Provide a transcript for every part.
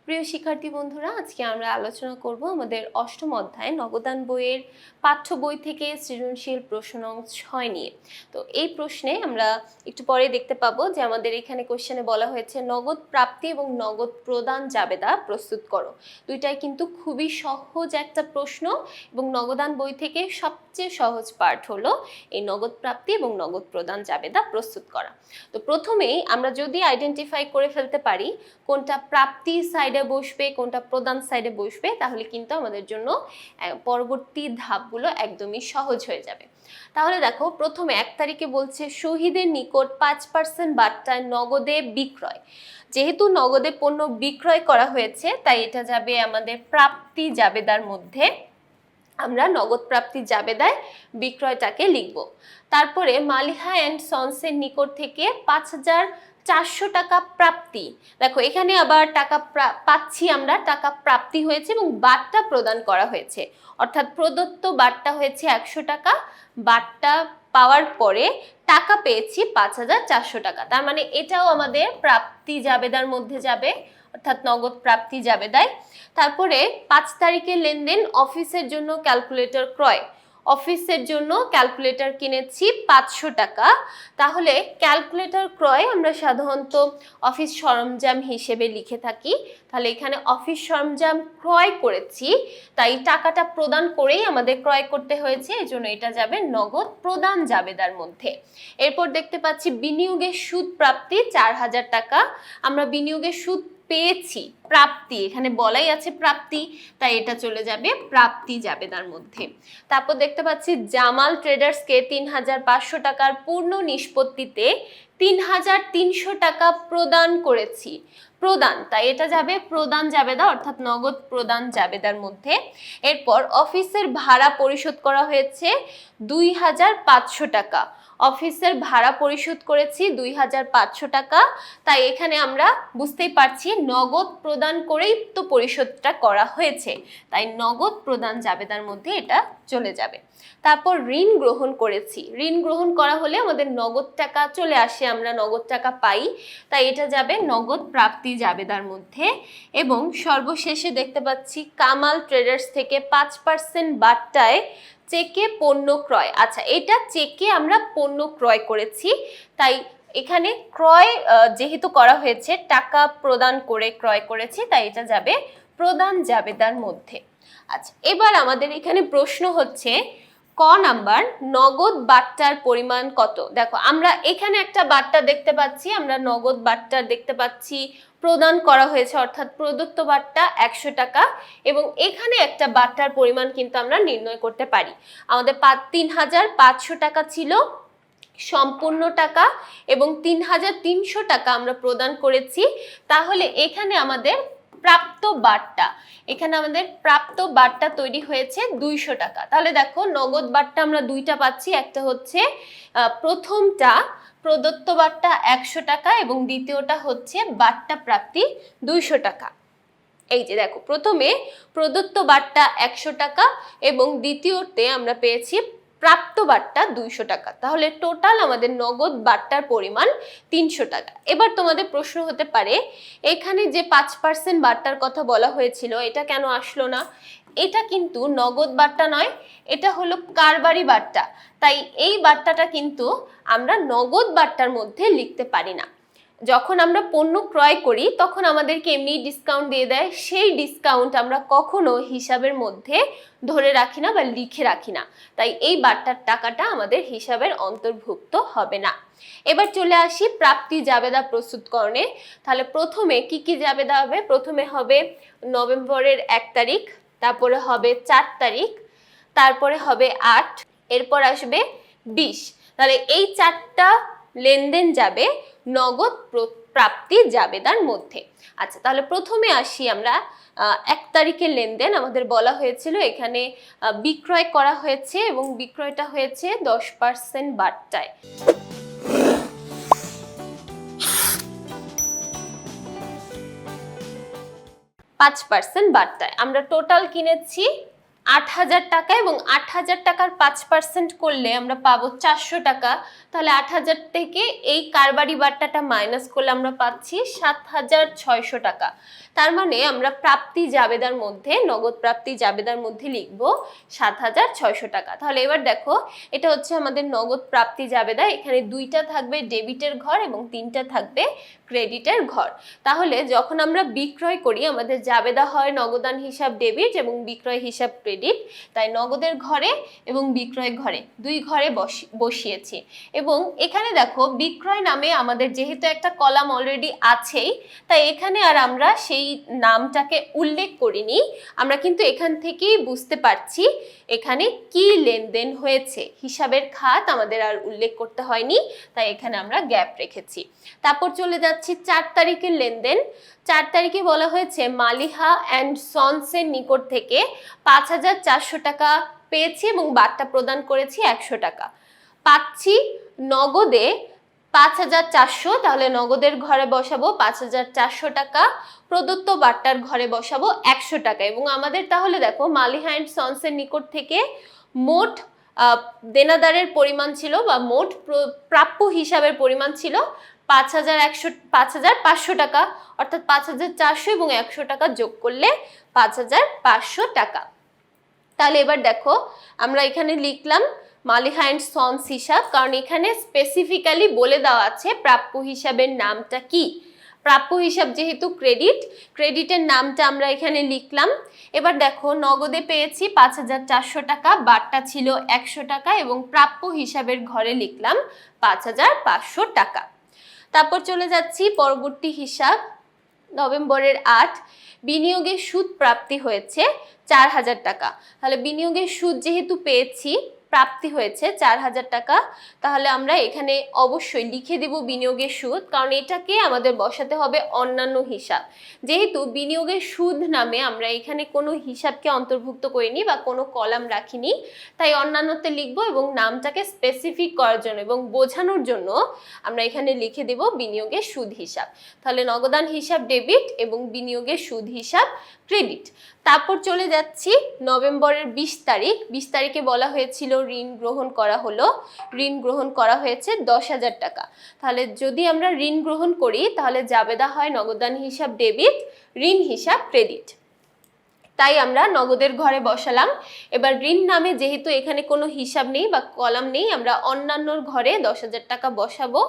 প্রিয় শিক্ষার্থী বন্ধুরা, আজকে আমরা আলোচনা করব আমাদের অষ্টম অধ্যায় নগদান বইয়ের পাঠ্য বই থেকে সৃজনশীল প্রশ্ন নং 6 নিয়ে। তো এই প্রশ্নে আমরা একটু পরে দেখতে পাবো যে আমাদের এখানে কোশ্চেনে বলা হয়েছে নগদ প্রাপ্তি এবং নগদ প্রদান জাবেদা প্রস্তুত করো। দুইটাই কিন্তু খুবই সহজ একটা প্রশ্ন এবং নগদান বই থেকে সবচেয়ে সহজ পার্ট হলো এই নগদ প্রাপ্তি এবং নগদ প্রদান জাবেদা প্রস্তুত করা। তো প্রথমেই আমরা যদি আইডেন্টিফাই করে ফেলতে পারি কোনটা প্রাপ্তি সাইডে বসবে কোনটা প্রদান সাইডে বসবে, তাহলে কিন্তু আমাদের জন্য পরবর্তী ধাপগুলো একদমই সহজ হয়ে যাবে। তাহলে দেখো, প্রথমে 1 তারিখে বলছে শহীদের নিকট 5% বার্তায় নগদে বিক্রয়। যেহেতু নগদে পণ্য বিক্রয় করা হয়েছে তাই এটা যাবে আমাদের প্রাপ্তি জাবেদার মধ্যে। আমরা নগদ প্রাপ্তি জাবেদায় বিক্রয়টাকে লিখব। তারপরে মালিহা অ্যান্ড সন্সের নিকট থেকে 5,400 টাকা প্রাপ্তি। দেখো এখানে আবার টাকা পাচ্ছি আমরা, টাকা প্রাপ্তি হয়েছে এবং বার্তা প্রদান করা হয়েছে, অর্থাৎ প্রদত্ত বার্তা হয়েছে 100 টাকা, বার্তা পাওয়ার পরে টাকা পেয়েছি 5,400 টাকা। তার মানে এটাও আমাদের প্রাপ্তি জাবেদার মধ্যে যাবে, অর্থাৎ নগদ প্রাপ্তি জাবেদায়। তারপরে 5 তারিখের লেনদেন অফিসের জন্য ক্যালকুলেটর ক্রয়। অফিসের জন্য ক্যালকুলেটর কিনেছি 500 টাকা। তাহলে ক্যালকুলেটর ক্রয় আমরা সাধারণত অফিস সরঞ্জাম হিসেবে লিখে থাকি। তাহলে এখানে অফিস সরঞ্জাম ক্রয় করেছি, তাই টাকাটা প্রদান করেই আমাদের ক্রয় করতে হয়েছে, এজন্য এটা যাবে নগদ প্রদান জাবেদার মধ্যে। এরপর দেখতে পাচ্ছি বিনিয়োগের সুদ প্রাপ্তি 4,000 টাকা। আমরা বিনিয়োগের সুদ পেয়েছি, প্রাপ্তি এখানে বলাই আছে প্রাপ্তি, তাই এটা চলে যাবে প্রাপ্তি জাবেদার মধ্যে। তারপর দেখতে পাচ্ছি জামাল ট্রেডার্সকে 3,500 টাকার পূর্ণ নিষ্পত্তিতে 3,300 টাকা প্রদান করেছি। প্রদান, তাই এটা যাবে প্রদান জাবেদা, অর্থাৎ নগদ প্রদান জাবেদার মধ্যে। এরপর অফিসের ভাড়া পরিশোধ করা হয়েছে 2,500 টাকা। অফিসের ভাড়া পরিশোধ করেছি 2,500 টাকা, তাই এখানে আমরা বুঝতেই পারছি নগদ প্রদান করেই তো পরিশোধটা করা হয়েছে, তাই নগদ প্রদান জাবেদার মধ্যে এটা চলে যাবে। তারপর ঋণ গ্রহণ করেছি। ঋণ গ্রহণ করা হলে আমাদের নগদ টাকা চলে আসে, আমরা নগদ টাকা পাই, তাই এটা যাবে নগদ প্রাপ্তি জাবেদার মধ্যে। এবং সর্বশেষে দেখতে পাচ্ছি কামাল ট্রেডার্স থেকে 5% বার্তায় চেকে পণ্য ক্রয়। আচ্ছা, এটা চেকে আমরা পণ্য ক্রয় করেছি, তাই এখানে ক্রয় যেহেতু করা হয়েছে টাকা প্রদান করে ক্রয় করেছি, তাই এটা যাবে প্রদান জাবেদার মধ্যে। আচ্ছা, এবার আমাদের এখানে প্রশ্ন হচ্ছে ক নাম্বার, নগদ বার্তার পরিমাণ কত? দেখো আমরা এখানে একটা বার্তা দেখতে পাচ্ছি, আমরা নগদ বার্তা দেখতে পাচ্ছি প্রদান করা হয়েছে, অর্থাৎ প্রদত্ত বার্তা 100 টাকা, এবং এখানে একটা বার্তার পরিমাণ কিন্তু আমরা নির্ণয় করতে পারি। আমাদের 3,500 টাকা ছিল সম্পূর্ণ টাকা এবং 3,300 টাকা আমরা প্রদান করেছি। তাহলে এখানে আমাদের প্রাপ্ত বার্তা তৈরি হয়েছে 200 টাকা। তাহলে দেখো নগদ বার্তা আমরা দুইটা পাচ্ছি, একটা হচ্ছে প্রথমটা প্রদত্ত বার্তা 100 টাকা এবং দ্বিতীয়টা হচ্ছে বার্তা প্রাপ্তি 200 টাকা। এই যে দেখো, প্রথমে প্রদত্ত বার্তা 100 টাকা এবং দ্বিতীয়তে আমরা পেয়েছি প্রাপ্ত বার্তা 200 টাকা। তাহলে টোটাল আমাদের নগদ বার্তার পরিমাণ 300 টাকা। এবার তোমাদের প্রশ্ন হতে পারে এখানে যে 5% বার্তার কথা বলা হয়েছিল এটা কেন আসলো না? এটা কিন্তু নগদ বার্তা নয়, এটা হলো কারবারি বার্তা, তাই এই বার্তাটা কিন্তু আমরা নগদ বার্তার মধ্যে লিখতে পারি না। যখন আমরা পণ্য ক্রয় করি তখন আমাদেরকে এমনি ডিসকাউন্ট দিয়ে দেয়, সেই ডিসকাউন্ট আমরা কখনো হিসাবের মধ্যে ধরে রাখি না বা লিখে রাখি না, তাই এই বার্তার টাকাটা আমাদের হিসাবের অন্তর্ভুক্ত হবে না। এবার চলে আসি প্রাপ্তি জাবেদা প্রস্তুতকরণে। তাহলে প্রথমে কি কি জাবেদা হবে? প্রথমে হবে নভেম্বরের 1 তারিখ, তারপরে হবে 4 তারিখ, তারপরে হবে 8, এরপর আসবে 20। তাহলে এই 4টা লেনদেন যাবে নগদ প্রাপ্তি জাবেদার মধ্যে। আচ্ছা, তাহলে প্রথমে আসি আমরা 1 তারিখের লেনদেন। আমাদের বলা হয়েছিল এখানে বিক্রয় করা হয়েছে এবং বিক্রয়টা হয়েছে 10% বার্তায়। আমরা টোটাল কিনেছি 8,000 টাকা এবং 8,000 টাকার 5% করলে আমরা পাবো 400 টাকা। তাহলে 8,000 থেকে এই কারবারি বাট্টাটা মাইনাস করলে আমরা পাচ্ছি 7,600 টাকা। তার মানে আমরা প্রাপ্তি জাবেদার মধ্যে, নগদ প্রাপ্তি জাবেদার মধ্যে লিখব 7,600 টাকা। তাহলে এবার দেখো, এটা হচ্ছে আমাদের নগদ প্রাপ্তি জাবেদা। এখানে 2টা থাকবে ডেবিটের ঘর এবং 3টা থাকবে ক্রেডিটের ঘর। তাহলে যখন আমরা বিক্রয় করি আমাদের জাবেদা হয় নগদান হিসাব ডেবিট এবং বিক্রয় হিসাব ক্রেডিট। তাই নগদের ঘরে এবং বিক্রয় ঘরে, 2 ঘরে বসিয়েছি। এবং এখানে দেখো, বিক্রয় নামে আমাদের যেহেতু একটা কলাম অলরেডি আছেই, তাই এখানে আর আমরা সেই নামটাকে উল্লেখ করিনি। আমরা কিন্তু এখান থেকেই বুঝতে পারছি এখানে কি লেনদেন হয়েছে। হিসাবের খাত আমাদের আর উল্লেখ করতে হয়নি, তাই এখানে আমরা গ্যাপ রেখেছি। তারপর চলে যাচ্ছি 4 তারিখের লেনদেন। 4 তারিখে বলা হয়েছে মালিহা অ্যান্ড সন্সের নিকট থেকে 5,400 টাকা পেয়েছি এবং বাট্টা প্রদান করেছি 100 টাকা। পাচ্ছি নগদে 5,400, তাহলে নগদের ঘরে বসাবো 5,400 টাকা, প্রদত্ত বাট্টার ঘরে বসাবো 100 টাকা। এবং আমাদের তাহলে দেখো, মালিহা অ্যান্ড সন্সের নিকট থেকে মোট দেনাদারের পরিমাণ ছিল বা মোট প্রাপ্য হিসাবের পরিমাণ ছিল 5,500 টাকা, অর্থাৎ 5,400 এবং 100 টাকা যোগ করলে 5,500 টাকা। তাহলে এবার দেখো, আমরা এখানে লিখলাম মালিহা অ্যান্ড সন্স হিসাব, কারণ এখানে স্পেসিফিক্যালি বলে দেওয়া আছে প্রাপ্য হিসাবের নামটা কি। প্রাপ্য হিসাব যেহেতু ক্রেডিটের নামটা আমরা এখানে লিখলাম। এবার দেখো, নগদে পেয়েছি 5,400 টাকা, বাট্টা ছিল 100 টাকা এবং প্রাপ্য হিসাবের ঘরে লিখলাম 5,500 টাকা। তারপর চলে যাচ্ছি পরবর্তী হিসাব, নভেম্বরের 8। বিনিয়োগের সুদ প্রাপ্তি হয়েছে 4,000 টাকা। তাহলে বিনিয়োগের সুদ যেহেতু পেয়েছি, প্রাপ্তি হয়েছে 4,000 টাকা, তাহলে আমরা এখানে অবশ্যই লিখে দেব বিনিয়োগের সুদ, কারণ এটাকে আমাদের বসাতে হবে অন্যান্য হিসাব। যেহেতু বিনিয়োগের সুদ নামে আমরা এখানে কোনো হিসাবকে অন্তর্ভুক্ত করিনি বা কোনো কলাম রাখিনি, তাই অন্যান্যতে লিখব এবং নামটাকে স্পেসিফিক করার জন্য এবং বোঝানোর জন্য আমরা এখানে লিখে দেব বিনিয়োগের সুদ হিসাব। তাহলে নগদান হিসাব ডেবিট এবং বিনিয়োগের সুদ হিসাব ক্রেডিট। তারপর চলে যাচ্ছি নভেম্বরের 20 তারিখ। 20 তারিখে বলা হয়েছিল ঋণ গ্রহণ করা হলো। ঋণ গ্রহণ করা হয়েছে 10,000 টাকা। তাহলে যদি আমরা ঋণ গ্রহণ করি তাহলে জাবেদা হয় নগদান হিসাব ডেবিট, ঋণ হিসাব ক্রেডিট। তাই আমরা নগদের ঘরে বসালাম। এবার ঋণ নামে যেহেতু এখানে কোনো হিসাব নেই বা কলাম নেই, আমরা অন্যান্যর ঘরে 10,000 টাকা বসাবো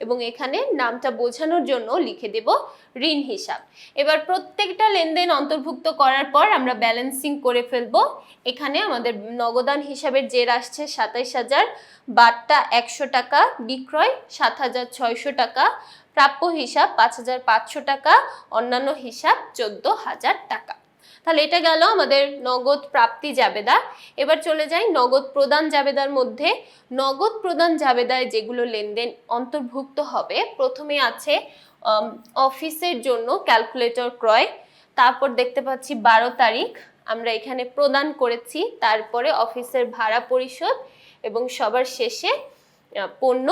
এবং এখানে নামটা বোঝানোর জন্য লিখে দেব ঋণ হিসাব। এবার প্রত্যেকটা লেনদেন অন্তর্ভুক্ত করার পর আমরা ব্যালেন্সিং করে ফেলবো। এখানে আমাদের নগদান হিসাবের জের আসছে 27,000, বাট্টা 100 টাকা, বিক্রয় 7,600 টাকা, প্রাপ্য হিসাব 5,500 টাকা, অন্যান্য হিসাব 14,000 টাকা। তাহলে এটা গেল আমাদের নগদ প্রাপ্তি জাবেদা। এবার চলে যাই নগদ প্রদান জাবেদার মধ্যে। নগদ প্রদান জাবেদায় যেগুলো লেনদেন অন্তর্ভুক্ত হবে, প্রথমে আছে অফিসের জন্য ক্যালকুলেটর ক্রয়। তারপর দেখতে পাচ্ছি 12 তারিখ আমরা এখানে প্রদান করেছি, তারপরে অফিসের ভাড়া পরিশোধ এবং সবার শেষে পণ্য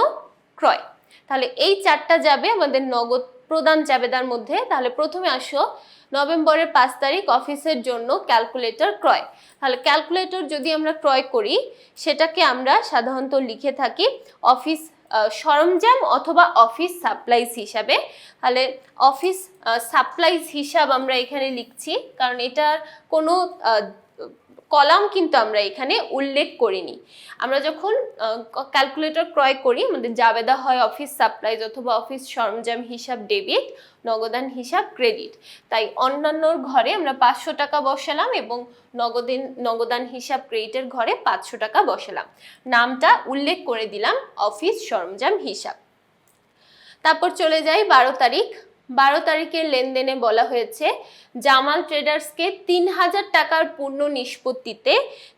ক্রয়। তাহলে এই 4টা যাবে আমাদের নগদ প্রদান জাবেদার মধ্যে। তাহলে প্রথমে আসো নভেম্বরের 5 তারিখ, অফিসের জন্য ক্যালকুলেটর ক্রয়। তাহলে ক্যালকুলেটর যদি আমরা ক্রয় করি, সেটাকে আমরা সাধারণত লিখে থাকি অফিস সরঞ্জাম অথবা অফিস সাপ্লাইজ হিসাবে। তাহলে অফিস সাপ্লাইজ হিসাব আমরা এখানে লিখছি, কারণ এটার কোনো কলাম কিন্তু আমরা এখানে উল্লেখ করিনি। আমরা যখন ক্যালকুলেটর ক্রয় করি আমাদের জাবেদা হয় অফিস সাপ্লাইজ অথবা অফিস সরঞ্জাম হিসাব ডেবিট, নগদান হিসাব ক্রেডিট। তাই অন্যান্যর ঘরে আমরা 500 টাকা বসালাম এবং নগদান হিসাব ক্রেডিটের ঘরে 500 টাকা বসালাম। নামটা উল্লেখ করে দিলাম অফিস সরঞ্জাম হিসাব। তারপর চলে যাই 12 তারিখ। 12 তারিখের লেনদেনে বলা হয়েছে জামাল ট্রেডার্সকে 3,000 টাকার পূর্ণ নিষ্পত্তিতে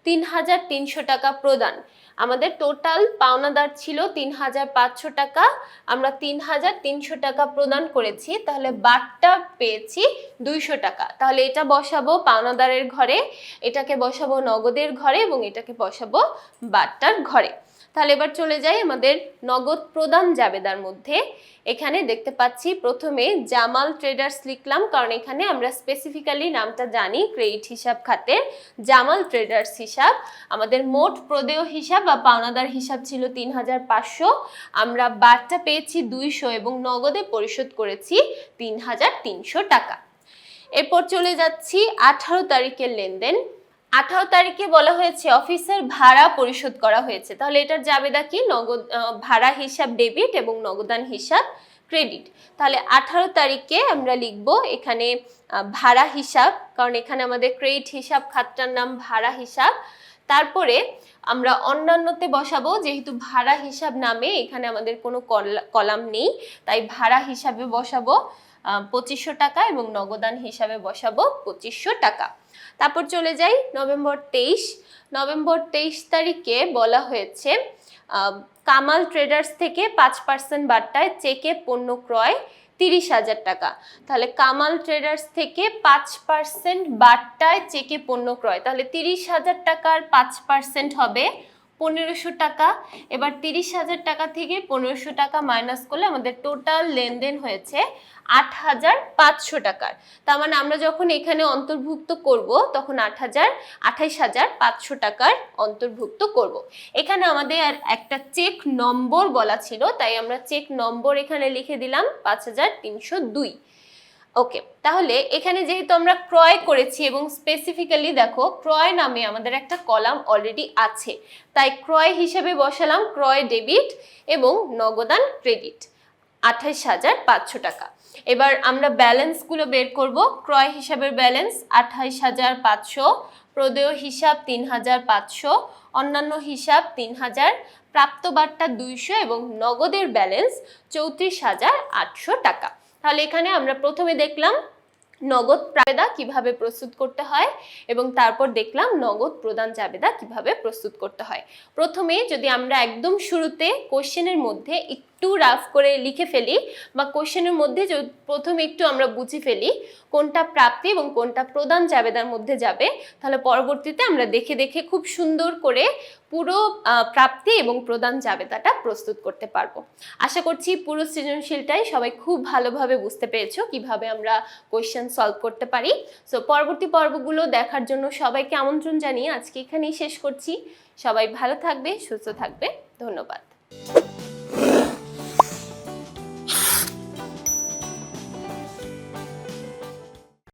3,300 টাকা প্রদান। আমাদের টোটাল পাওনাদার ছিল 3,500 টাকা, আমরা 3,300 টাকা প্রদান করেছি, তাহলে বাট্টা পেয়েছি 200 টাকা। তাহলে এটা বসাবো পাওনাদারের ঘরে, এটাকে বসাবো নগদের ঘরে এবং এটাকে বসাবো বাট্টার ঘরে। তাহলে এবার চলে যাই আমাদের নগদ প্রদান জাবেদার মধ্যে। এখানে দেখতে পাচ্ছি প্রথমে জামাল ট্রেডার্স লিখলাম, কারণ এখানে আমরা স্পেসিফিক্যালি নামটা জানি ক্রেডিট হিসাব খাতের জামাল ট্রেডার্স হিসাব। আমাদের মোট প্রদেয় হিসাব বা পাওনাদার হিসাব ছিল ৩৫০০, আমরা বারটা পেয়েছি ২০০ এবং নগদে পরিশোধ করেছি ৩৩০০ টাকা। এরপর চলে যাচ্ছি ১৮ তারিখের লেনদেন। ১৮ তারিখে বলা হয়েছে অফিসের ভাড়া পরিশোধ করা হয়েছে, তাহলে এটার জাবেদা কি? নগদ ভাড়া হিসাব ডেবিট এবং নগদান হিসাব ক্রেডিট। তাহলে ১৮ তারিখে আমরা লিখব এখানে ভাড়া হিসাব, কারণ এখানে আমাদের ক্রেডিট হিসাব খাতটার নাম ভাড়া হিসাব। তারপরে আমরা অন্যান্যতে বসাবো, যেহেতু ভাড়া হিসাব নামে এখানে আমাদের কোনো কলাম নেই, তাই ভাড়া হিসাবে বসাবো ২৫০০ টাকা এবং নগদান হিসাবে বসাবো ২৫০০ টাকা। তারপর চলে যাই নভেম্বর ২৩। নভেম্বর ২৩ তারিখে বলা হয়েছে কামাল ট্রেডার্স থেকে ৫% বাট্টায় চেকে পণ্য ক্রয় ৩০,০০০ টাকা। তাহলে কামাল ট্রেডার্স থেকে ৫% বাট্টায় চেকে পণ্য ক্রয়, তাহলে ৩০,০০০ টাকার ৫% হবে ১৫০০ টাকা। এবার ৩০,০০০ টাকা থেকে ১৫০০ টাকা মাইনাস করলে আমাদের টোটাল লেনদেন হয়েছে ৮৫০০ টাকার। তার মানে আমরা যখন এখানে অন্তর্ভুক্ত করব তখন ২৮,৫০০ টাকার অন্তর্ভুক্ত করব। এখানে আমাদের আর একটা চেক নম্বর বলা ছিল, তাই আমরা চেক নম্বর এখানে লিখে দিলাম ৫৩০২। ওকে, তাহলে এখানে যেহেতু আমরা ক্রয় করেছি এবং স্পেসিফিক্যালি দেখো ক্রয় নামে আমাদের একটা কলাম অলরেডি আছে, তাই ক্রয় হিসেবে বসালাম ক্রয় ডেবিট এবং নগদান ক্রেডিট ২৮,৫০০ টাকা। এবার আমরা ব্যালেন্সগুলো বের করব। ক্রয় হিসাবের ব্যালেন্স ২৮,৫০০, প্রদেয় হিসাব ৩৫০০, অন্যান্য হিসাব ৩০০০, প্রাপ্ত বাট্টা ২০০ এবং নগদের ব্যালেন্স ৩৪,৮০০ টাকা। তাহলে এখানে আমরা প্রথমে দেখলাম নগদ জাবেদা কিভাবে প্রস্তুত করতে হয় এবং তারপর দেখলাম নগদ প্রদান জাবেদা কিভাবে প্রস্তুত করতে হয়। প্রথমে যদি আমরা একদম শুরুতে কোশ্চেনের মধ্যে একটু রাফ করে লিখে ফেলি বা কোশ্চেনের মধ্যে প্রথমে একটু আমরা বুঝে ফেলি কোনটা প্রাপ্তি এবং কোনটা প্রদান জাবেদার মধ্যে যাবে, তাহলে পরবর্তীতে আমরা দেখে দেখে খুব সুন্দর করে পুরো প্রাপ্তি এবং প্রদান জাবেদাটা প্রস্তুত করতে পারবো। আশা করছি পুরো সৃজনশীলটাই সবাই খুব ভালোভাবে বুঝতে পেরেছো কিভাবে আমরা কোশ্চেন সলভ করতে পারি। সো পরবর্তী পর্বগুলো দেখার জন্য সবাইকে আমন্ত্রণ জানিয়ে আজকে এখানেই শেষ করছি। সবাই ভালো থাকবে, সুস্থ থাকবে, ধন্যবাদ।